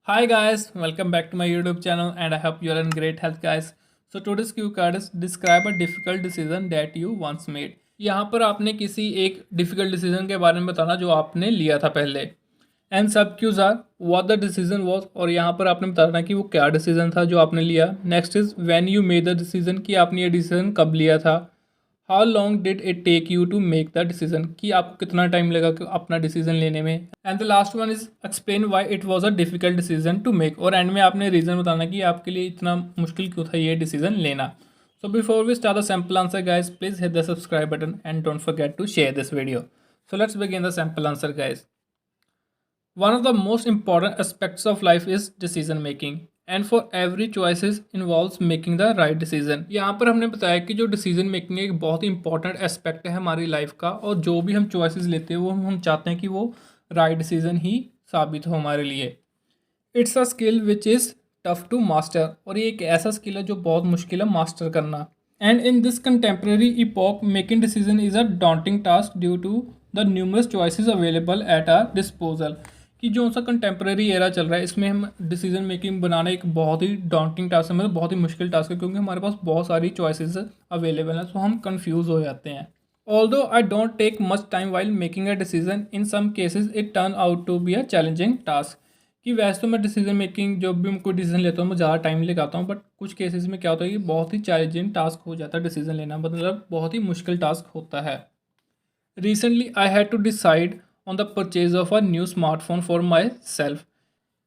Hi guys, welcome back to my YouTube channel and I hope you are in great health guys. So today's cue card is describe a difficult decision that you once made. यहाँ पर आपने किसी एक difficult decision के बारे में बताना जो आपने लिया था पहले and sub cues are what the decision was और यहाँ पर आपने बताना कि वो क्या डिसीजन था जो आपने लिया. Next is when you made the decision कि आपने ये डिसीजन कब लिया था. How long did it take you to make the decision कि आपको कितना टाइम लगा कि अपना डिसीजन लेने में. And the last one is explain why it was a difficult decision to make और एंड में आपने रीज़न बताना कि आपके लिए इतना मुश्किल क्यों था ये डिसीजन लेना. So before we start the sample answer guys please hit the subscribe button and don't forget to share this video. So let's begin the sample answer guys. One of the most important aspects of life is decision making and for every choices involves making the right decision. यहाँ पर हमने बताया कि जो decision making एक बहुत ही important aspect है हमारी लाइफ का और जो भी हम चॉइसेस लेते हैं वो हम चाहते हैं कि वो राइट डिसीजन ही साबित हो हमारे लिए. It's a skill which is tough to master और ये एक ऐसा स्किल है जो बहुत मुश्किल है मास्टर करना. And in this contemporary epoch making decision is a daunting task due to the numerous choices available at our disposal. कि जो सा कंटेम्प्रेरी एरा चल रहा है इसमें हम डिसीजन मेकिंग बनाना एक बहुत ही डॉन्टिंग टास्क है, मतलब बहुत ही मुश्किल टास्क है क्योंकि हमारे पास बहुत सारी चॉइसेस अवेलेबल हैं, तो हम कंफ्यूज हो जाते हैं. Although I don't take much time while making a decision, in some cases it turn out to be a challenging task. कि वैसे तो मैं डिसीजन मेकिंग जब भी मैं कोई डिसीजन लेता हूँ मैं ज़्यादा टाइम लगाता हूँ, बट कुछ केसेस में क्या होता है कि बहुत ही चैलेंजिंग टास्क हो जाता है डिसीजन लेना, मतलब बहुत ही मुश्किल टास्क होता है. Recently I had to decide on the purchase of a new smartphone for myself.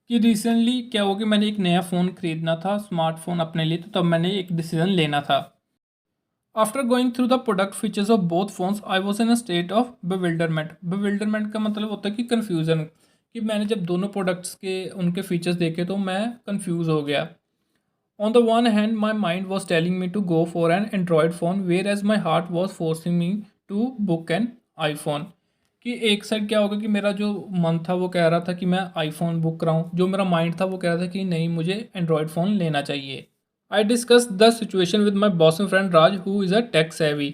कि रिसेंटली क्या हुआ कि मैंने एक नया फ़ोन खरीदना था स्मार्टफोन अपने लिए, तो तब मैंने एक डिसीजन लेना था. After going through the product features of both phones I was in a state of bewilderment. bewilderment का मतलब होता है कि कन्फ्यूज़न, कि मैंने जब दोनों प्रोडक्ट्स के उनके फीचर्स देखे तो मैं कंफ्यूज हो गया. On the one hand my mind was telling me to go for an Android phone whereas my heart was forcing me to book an iPhone. कि एक साइड क्या होगा कि मेरा जो मन था वो कह रहा था कि मैं आईफोन बुक कराऊँ, जो मेरा माइंड था वो कह रहा था कि नहीं मुझे एंड्रॉयड फ़ोन लेना चाहिए. I discuss the situation with my boss friend Raj who is a tech savvy.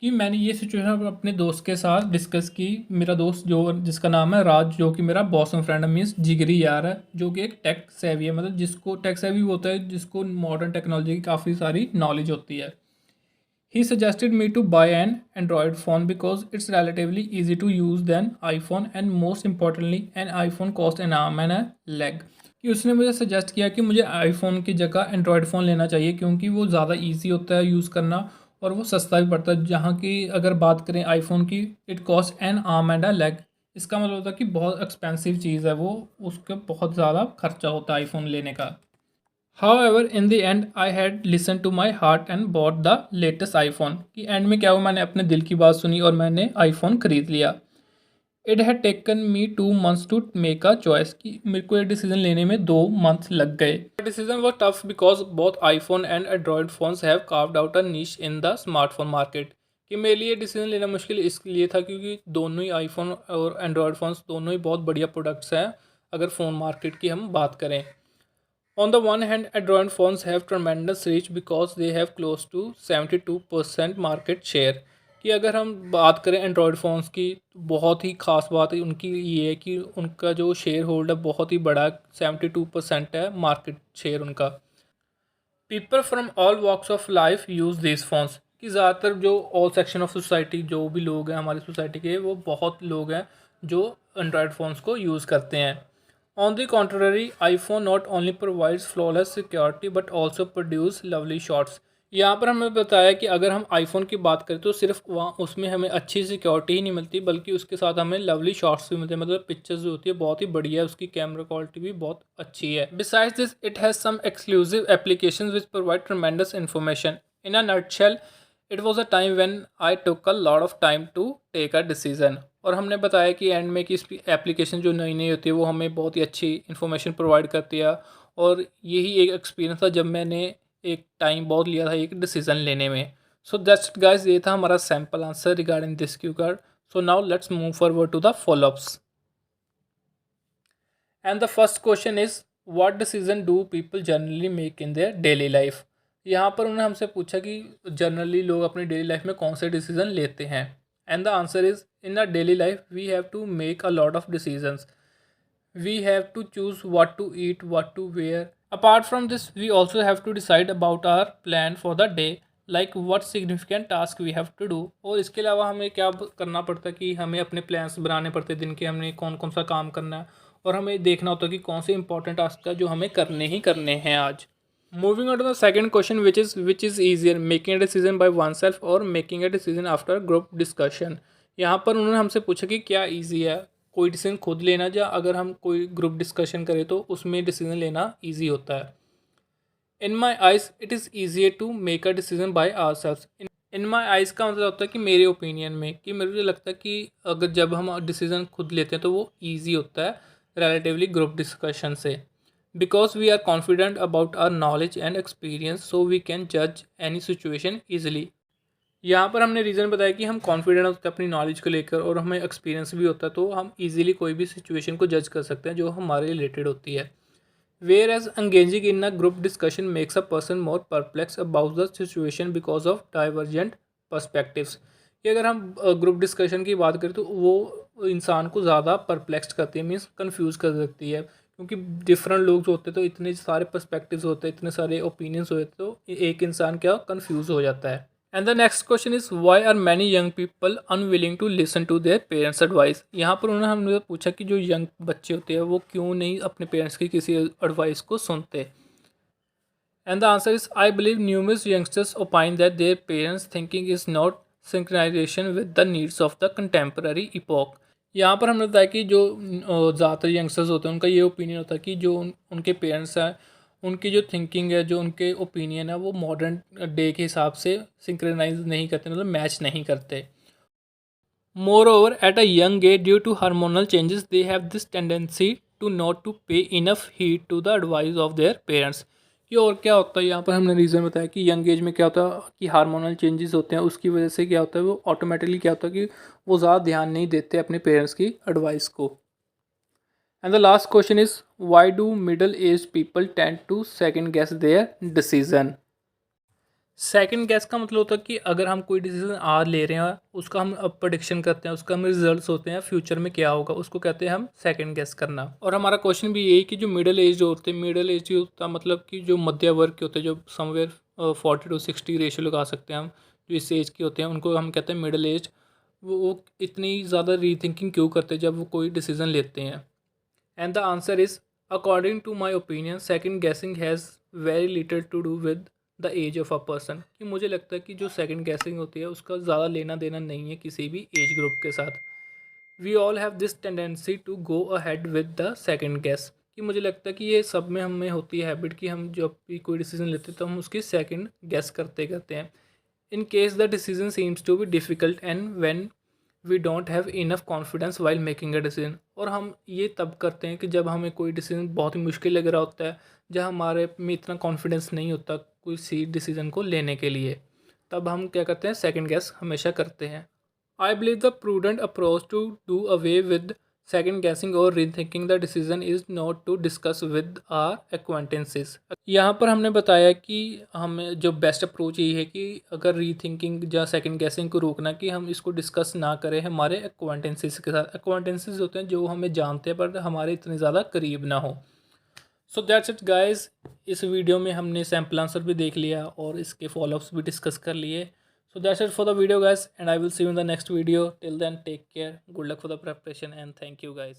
कि मैंने ये सिचुएशन अपने दोस्त के साथ डिस्कस की. मेरा दोस्त जो जिसका नाम है राज, जो कि मेरा बॉस फ्रेंड मीन्स जिगरी यार है, जो कि एक टेक सेवी है, मतलब जिसको टेक सेवी होता है जिसको मॉडर्न टेक्नोलॉजी की काफ़ी सारी नॉलेज होती है. He suggested me to buy an Android phone because it's relatively easy to use than iPhone and most importantly an iPhone costs an arm and a leg. कि उसने मुझे सजेस्ट किया कि मुझे आईफोन की जगह एंड्रॉयड फ़ोन लेना चाहिए क्योंकि वो ज़्यादा इजी होता है यूज़ करना और वो सस्ता भी पड़ता है. जहाँ की अगर बात करें आईफोन की, it cost N arm and a leg. इसका मतलब होता है कि बहुत एक्सपेंसिव चीज़ है वो, उसका बहुत ज़्यादा खर्चा होता है आईफोन लेने का. However, in the end, I had listened to my heart and bought the latest iPhone. कि एंड में क्या हुआ, मैंने अपने दिल की बात सुनी और मैंने आईफोन खरीद लिया. It had taken me 2 months to make a choice. कि मेरे को ये डिसीजन लेने में 2 months लग गए. Decision was tough because both iPhone and Android phones have carved out a niche in the smartphone market. कि मेरे लिए डिसीजन लेना मुश्किल इसलिए था क्योंकि दोनों ही आईफोन और एंड्रॉयड फ़ोन्स दोनों ही बहुत बढ़िया प्रोडक्ट्स हैं अगर फ़ोन मार्केट की हम बात करें. On the one hand, Android phones have tremendous reach because they have close to 72% market share. कि अगर हम बात करें एंड्रॉयड फ़ोन्स की तो बहुत ही ख़ास बात है उनकी ये है कि उनका जो शेयर होल्ड है बहुत ही बड़ा 72% है मार्केट शेयर उनका. People from all walks of life use this phones. कि ज़्यादातर जो ऑल सेक्शन ऑफ सोसाइटी जो भी लोग हैं हमारी सोसाइटी के, वो बहुत लोग हैं जो एंड्रॉयड फ़ोन्स को यूज़ करते हैं. On the contrary, iPhone not only provides flawless security but also produce lovely shots. यहाँ पर हमें बताया कि अगर हम आईफोन की बात करें तो सिर्फ वहाँ उसमें हमें अच्छी सिक्योरिटी ही नहीं मिलती बल्कि उसके साथ हमें लवली शॉट्स भी मिलते हैं, मतलब पिक्चर्स जो होती है बहुत ही बढ़िया है, उसकी कैमरा क्वालिटी भी बहुत अच्छी है. Besides this, it has some exclusive applications which provide tremendous information. In a nutshell, it was a time when I took a lot of time to take a decision. और हमने बताया कि and में कि इस एप्लीकेशन जो नई नई होती है वो हमें बहुत ही अच्छी इन्फॉर्मेशन प्रोवाइड करती है और यही एक एक्सपीरियंस था जब मैंने एक टाइम बहुत लिया था एक डिसीज़न लेने में. सो दैट्स इट गाइस, ये था हमारा sample answer regarding this cue card. So now let's move forward to the followups. And the first question is what decision do people generally make in their daily life. यहाँ पर उन्होंने हमसे पूछा कि generally लोग अपनी डेली लाइफ में कौन से डिसीजन लेते हैं. And the answer is in a daily life we have to make a lot of decisions. We have to choose what to eat, what to wear. Apart from this, we also have to decide about our plan for the day, like what significant task we have to do. और इसके अलावा हमें क्या करना पड़ता है कि हमें अपने प्लान्स बनाने पड़ते हैं दिन के, हमने कौन कौन सा काम करना है, और हमें देखना होता है कि कौन से इंपॉर्टेंट टास्क है जो हमें करने ही करने हैं आज. Moving on to the second question, which is easier, making a decision by oneself और making a decision after group discussion. यहाँ पर उन्होंने हमसे पूछा कि क्या ईजी है, कोई डिसीजन खुद लेना, या अगर हम कोई ग्रुप डिस्कशन करें तो उसमें डिसीजन लेना ईजी होता है. In my eyes it is easier to make a decision by our self. In my eyes का मतलब होता है कि मेरे ओपिनियन में, कि मुझे लगता है कि अगर जब हम डिसीजन खुद लेते हैं तो वो ईजी होता है रिलेटिवली ग्रुप डिस्कशन से. Because we are confident about our knowledge and experience, so we can जज एनी सिचुएशन ईजिली. यहाँ पर हमने रीज़न बताया कि हम कॉन्फिडेंट होते हैं अपनी नॉलेज को लेकर, और हमें एक्सपीरियंस भी होता है, तो हम इजीली कोई भी सिचुएशन को जज कर सकते हैं जो हमारे रिलेटेड होती है. Whereas engaging in a group discussion makes a person more perplex about the situation because of divergent perspectives. कि अगर हम ग्रुप डिस्कशन की बात करें तो वो इंसान को ज़्यादा परप्लेक्स करती है, मीन्स कन्फ्यूज़ कर सकती है, क्योंकि डिफरेंट लोग जो होते हैं तो इतने सारे पर्सपेक्टिव्स होते हैं, इतने सारे ओपिनियंस होते हैं, तो एक इंसान क्या कन्फ्यूज़ हो जाता है. And the next question is why are many young people unwilling to listen to their parents advice. यहाँ पर उन्होंने हमने पूछा कि जो यंग बच्चे होते हैं वो क्यों नहीं अपने पेरेंट्स की किसी एडवाइस को सुनते. And the answer is I believe numerous youngsters opine that their parents thinking is not synchronisation with the needs of the contemporary epoch. यहाँ पर हमने बताया कि जो ज़्यादातर यंगस्टर्स होते हैं उनका ये ओपिनियन होता है कि जो उनके पेरेंट्स हैं, उनकी जो थिंकिंग है, जो उनके ओपिनियन है, वो मॉडर्न डे के हिसाब से सिंक्रोनाइज नहीं करते, मतलब मैच नहीं करते. Moreover at a young age due to hormonal changes they have this tendency to not to pay enough heed to the advice of their parents. ये और क्या होता है, यहाँ पर हमने रीज़न बताया कि यंग एज में क्या होता है कि हार्मोनल चेंजेस होते हैं, उसकी वजह से क्या होता है वो ऑटोमेटिकली क्या होता है कि वो ज़्यादा ध्यान नहीं देते अपने पेरेंट्स की एडवाइस को. And the last question is why do middle aged people tend to second guess their decision. Second gas का मतलब होता है कि अगर हम कोई डिसीजन आज ले रहे हैं, उसका हम अब प्रोडिक्शन करते हैं, उसका हम रिजल्ट्स होते हैं फ्यूचर में क्या होगा, उसको कहते हैं हम सेकंड गैस करना. और हमारा क्वेश्चन भी यही कि जो मिडिल एज होते हैं, मिडिल एज होता है मतलब कि जो मध्य वर्ग के होते हैं, जो समवेयर 40-60 रेशियो लगा सकते हैं हम, जो इस एज के होते हैं उनको हम कहते हैं मिडिल एज. वो इतनी ज़्यादा रीथिंकिंग क्यों करते हैं जब वो कोई डिसीजन लेते हैं. And the answer is, according to my opinion, second guessing has very little to do with the age of a person. कि मुझे लगता है कि जो second guessing होती है उसका ज़्यादा लेना देना नहीं है किसी भी एज ग्रुप के साथ. We all have this tendency to go ahead with the second guess. कि मुझे लगता है कि ये सब में हमें होती है हैबिट कि हम जब भी कोई डिसीजन लेते हैं तो हम उसकी सेकंड गेस करते करते हैं. In case the decision seems to be difficult and when we don't have enough confidence while making a decision. और हम ये तब करते हैं कि जब हमें कोई डिसीजन बहुत ही मुश्किल लग रहा होता है, जब हमारे में इतना कॉन्फिडेंस नहीं होता कोई सी डिसीजन को लेने के लिए, तब हम क्या करते हैं सेकंड गेस हमेशा करते हैं. I believe the prudent approach to do away with second guessing और rethinking the decision is not to discuss with our acquaintances. यहाँ पर हमने बताया कि हमें जो बेस्ट अप्रोच यही है कि अगर रीथिंकिंग या सेकंड गेसिंग को रोकना, कि हम इसको डिस्कस ना करें हमारे एक्वेंटेंसेस के साथ. एक्वेंटेंसेस होते हैं जो हमें जानते हैं पर हमारे इतने ज़्यादा करीब ना हो. So that's it guys. इस वीडियो में हमने सैम्पल आंसर भी देख लिया और इसके फॉलोअप्स भी डिस्कस कर लिए. So that's it for the video guys, and I will see you in the next video. Till then, take care, good luck for the preparation, and thank you guys.